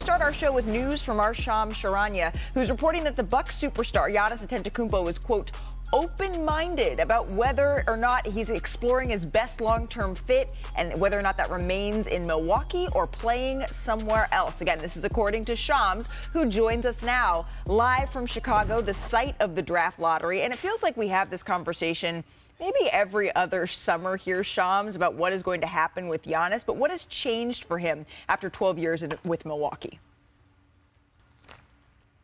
start our show with news from our Shams Charania, who's reporting that the Bucks superstar Giannis Antetokounmpo is, quote, open-minded about whether or not he's exploring his best long-term fit and whether or not that remains in Milwaukee or playing somewhere else. Again, this is according to Shams, who joins us now live from Chicago, the site of the draft lottery. And it feels like we have this conversation maybe every other summer here, Shams, about what is going to happen with Giannis. But what has changed for him after 12 years with Milwaukee?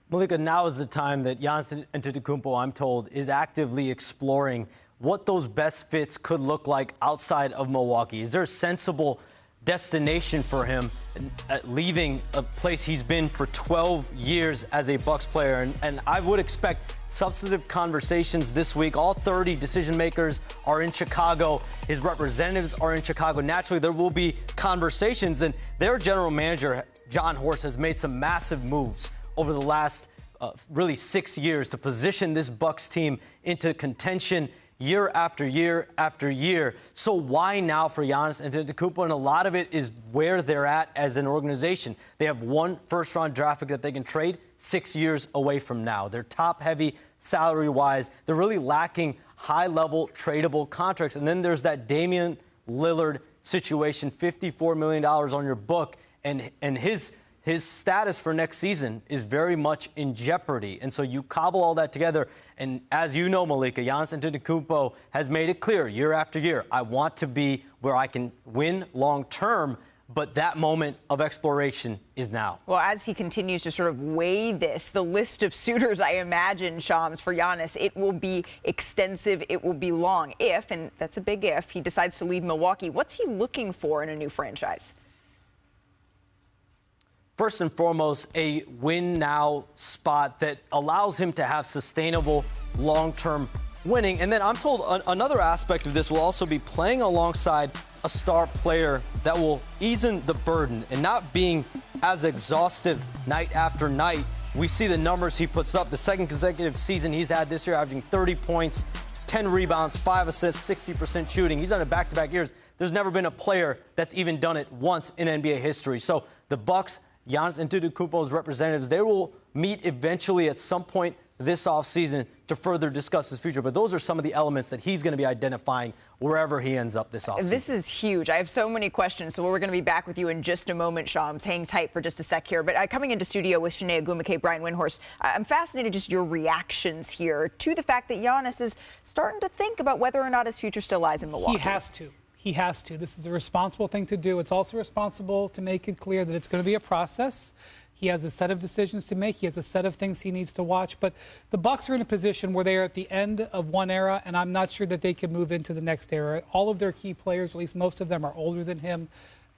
Malika, now is the time that Giannis Antetokounmpo, I'm told, is actively exploring what those best fits could look like outside of Milwaukee. Is there a sensible destination for him leaving a place he's been for 12 years as a Bucks player? And I would expect substantive conversations this week. All 30 decision makers are in Chicago. His representatives are in Chicago. Naturally, there will be conversations, and their general manager, John Horst, has made some massive moves over the last really 6 years to position this Bucks team into contention year after year after year. So why now for Giannis Antetokounmpo? And a lot of it is where they're at as an organization. They have one first-round draft pick that they can trade 6 years away from now. They're top-heavy salary-wise. They're really lacking high-level tradable contracts. And then there's that Damian Lillard situation, $54 million on your book, and his status for next season is very much in jeopardy. And so you cobble all that together. And as you know, Malika, Giannis Antetokounmpo has made it clear year after year, I want to be where I can win long term. But that moment of exploration is now. Well, as he continues to sort of weigh this, the list of suitors, I imagine, Shams, for Giannis, it will be extensive, it will be long. If, and that's a big if, he decides to leave Milwaukee, what's he looking for in a new franchise? First and foremost, a win-now spot that allows him to have sustainable long-term winning. And then I'm told another aspect of this will also be playing alongside a star player that will ease the burden and not being as exhaustive night after night. We see the numbers he puts up. The second consecutive season he's had this year, averaging 30 points, 10 rebounds, 5 assists, 60% shooting. He's done it back-to-back years. There's never been a player that's even done it once in NBA history. So the Bucks, Giannis Antetokounmpo's representatives, they will meet eventually at some point this offseason to further discuss his future. But those are some of the elements that he's going to be identifying wherever he ends up this offseason. This is huge. I have so many questions, so we're going to be back with you in just a moment, Shams. Hang tight for just a sec here. But coming into studio with Shanae Agumake, Brian Windhorst, I'm fascinated just your reactions here to the fact that Giannis is starting to think about whether or not his future still lies in Milwaukee. He has to. He has to. This is a responsible thing to do. It's also responsible to make it clear that it's going to be a process. He has a set of decisions to make. He has a set of things he needs to watch. But the Bucks are in a position where they are at the end of one era, and I'm not sure that they can move into the next era. All of their key players, at least most of them, are older than him.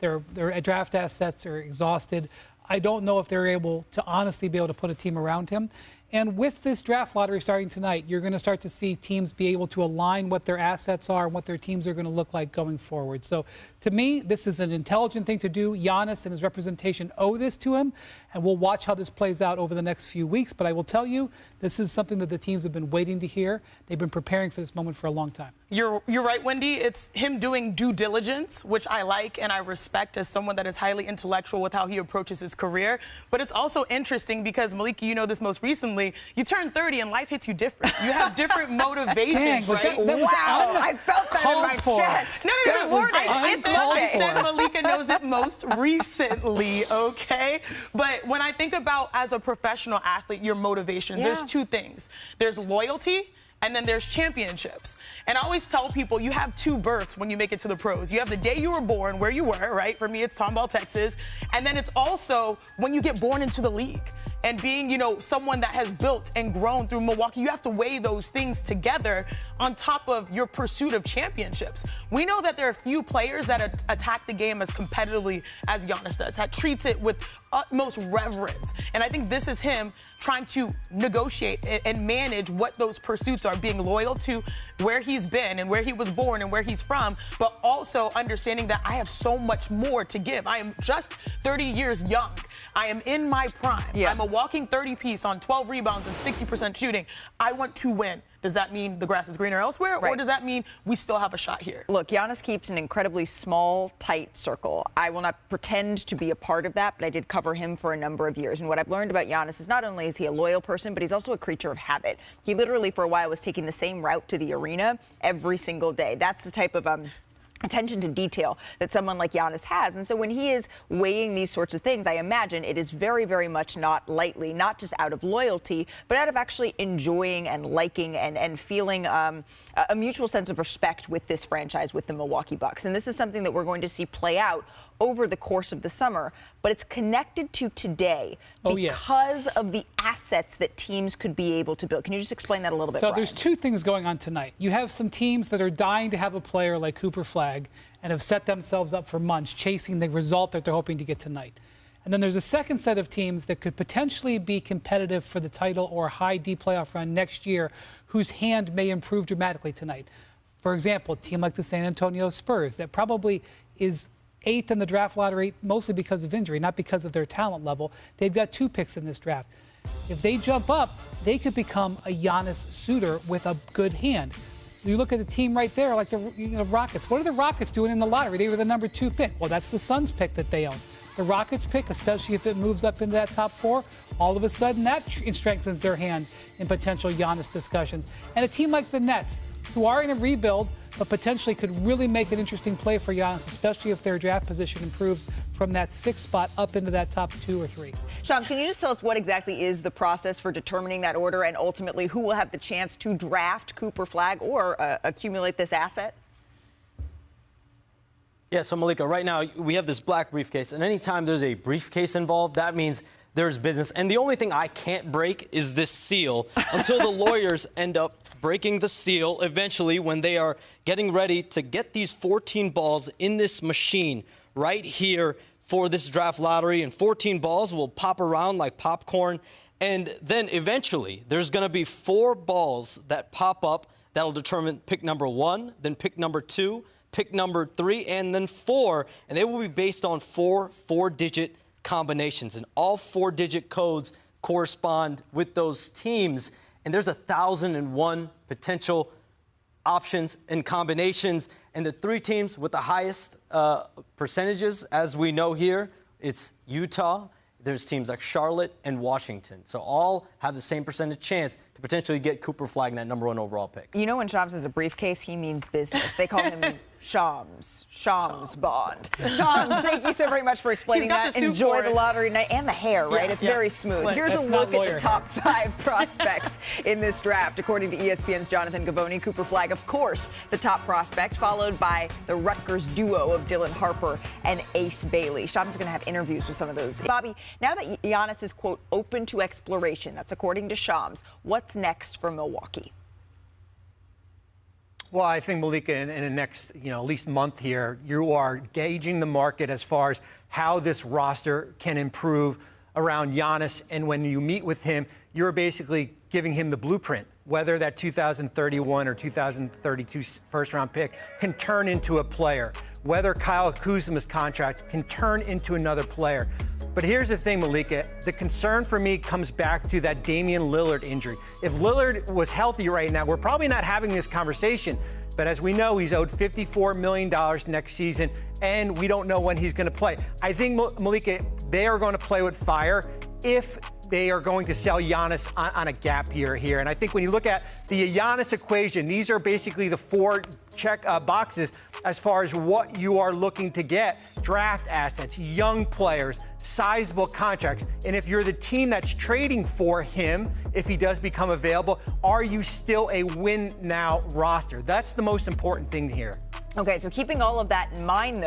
Their draft assets are exhausted. I don't know if they're able to honestly be able to put a team around him. And with this draft lottery starting tonight, you're going to start to see teams be able to align what their assets are and what their teams are going to look like going forward. So to me, this is an intelligent thing to do. Giannis and his representation owe this to him, and we'll watch how this plays out over the next few weeks. But I will tell you, this is something that the teams have been waiting to hear. They've been preparing for this moment for a long time. You're right, Wendy. It's him doing due diligence, which I like and I respect as someone that is highly intellectual with how he approaches his career. But it's also interesting because, Malika, you know this most recently, you turn 30 and life hits you different. You have different motivations, right? Wow, I felt that in my chest. No, I said Malika knows it most recently, okay? But when I think about, as a professional athlete, your motivations, there's two things. There's loyalty, and then there's championships. And I always tell people you have two births when you make it to the pros. You have the day you were born, where you were, right? For me, it's Tomball, Texas. And then it's also when you get born into the league. And being, you know, someone that has built and grown through Milwaukee, you have to weigh those things together on top of your pursuit of championships. We know that there are few players that attack the game as competitively as Giannis does, that treats it with utmost reverence. And I think this is him trying to negotiate and manage what those pursuits are, being loyal to where he's been and where he was born and where he's from, but also understanding that I have so much more to give. I am just 30 years young. I am in my prime. I'm a walking 30-piece on 12 rebounds and 60% shooting. I want to win. Does that mean the grass is greener elsewhere, or does that mean we still have a shot here? Look, Giannis keeps an incredibly small, tight circle. I will not pretend to be a part of that, but I did cover him for a number of years. And what I've learned about Giannis is not only is he a loyal person, but he's also a creature of habit. He literally, for a while, was taking the same route to the arena every single day. That's the type of attention to detail that someone like Giannis has. And so when he is weighing these sorts of things, I imagine it is very, very much not lightly, not just out of loyalty, but out of actually enjoying and liking and feeling a mutual sense of respect with this franchise, with the Milwaukee Bucks. And this is something that we're going to see play out over the course of the summer, but it's connected to today because of the assets that teams could be able to build. Can you just explain that a little bit, So Brian? there's two things going on tonight. You have some teams that are dying to have a player like Cooper Flagg and have set themselves up for months chasing the result that they're hoping to get tonight. And then there's a second set of teams that could potentially be competitive for the title or a high D playoff run next year, whose hand may improve dramatically tonight. For example, a team like the San Antonio Spurs that probably is 8th in the draft lottery, mostly because of injury, not because of their talent level. They've got 2 picks in this draft. If they jump up, they could become a Giannis suitor with a good hand. You look at the team right there, like the Rockets. What are the Rockets doing in the lottery? They were the number 2 pick. Well, that's the Suns pick that they own. The Rockets pick, especially if it moves up into that top 4, all of a sudden that strengthens their hand in potential Giannis discussions. And a team like the Nets, who are in a rebuild, but potentially could really make an interesting play for Giannis, especially if their draft position improves from that 6th spot up into that top 2 or 3. Shams, can you just tell us what exactly is the process for determining that order and ultimately who will have the chance to draft Cooper Flagg or accumulate this asset? Yeah, so Malika, right now we have this black briefcase, and anytime there's a briefcase involved, that means there's business. And the only thing I can't break is this seal until the lawyers end up breaking the seal eventually when they are getting ready to get these 14 balls in this machine right here for this draft lottery. And 14 balls will pop around like popcorn. And then eventually there's going to be 4 balls that pop up that'll determine pick number 1, then pick number 2, pick number 3, and then 4. And they will be based on 4 4-digit combinations. And all 4-digit codes correspond with those teams. And there's 1,001 potential options and combinations. And the 3 teams with the highest percentages, as we know here, it's Utah. There's teams like Charlotte and Washington. So all have the same percentage chance to potentially get Cooper Flagg in that number 1 overall pick. You know, when Shams has a briefcase, he means business. They call him Shams Bond. Shams, thank you so very much for explaining that. Enjoy the lottery night and the hair, right? It's very smooth. Here's a look at the top 5 prospects in this draft. According to ESPN's Jonathan Givony, Cooper Flagg, of course, the top prospect, followed by the Rutgers duo of Dylan Harper and Ace Bailey. Shams is going to have interviews with some of those. Bobby, now that Giannis is, quote, open to exploration, that's according to Shams, what's next for Milwaukee? Well, I think, Malika, in the next, at least month here, you are gauging the market as far as how this roster can improve around Giannis. And when you meet with him, you're basically giving him the blueprint, whether that 2031 or 2032 first-round pick can turn into a player, whether Kyle Kuzma's contract can turn into another player. But here's the thing, Malika. The concern for me comes back to that Damian Lillard injury. If Lillard was healthy right now, we're probably not having this conversation. But as we know, he's owed $54 million next season, and we don't know when he's going to play. I think, Malika, they are going to play with fire if they are going to sell Giannis on a gap year here. And I think when you look at the Giannis equation, these are basically the 4 check boxes as far as what you are looking to get: draft assets, young players, sizable contracts. And if you're the team that's trading for him, if he does become available, are you still a win now roster? That's the most important thing here. Okay, so keeping all of that in mind, though,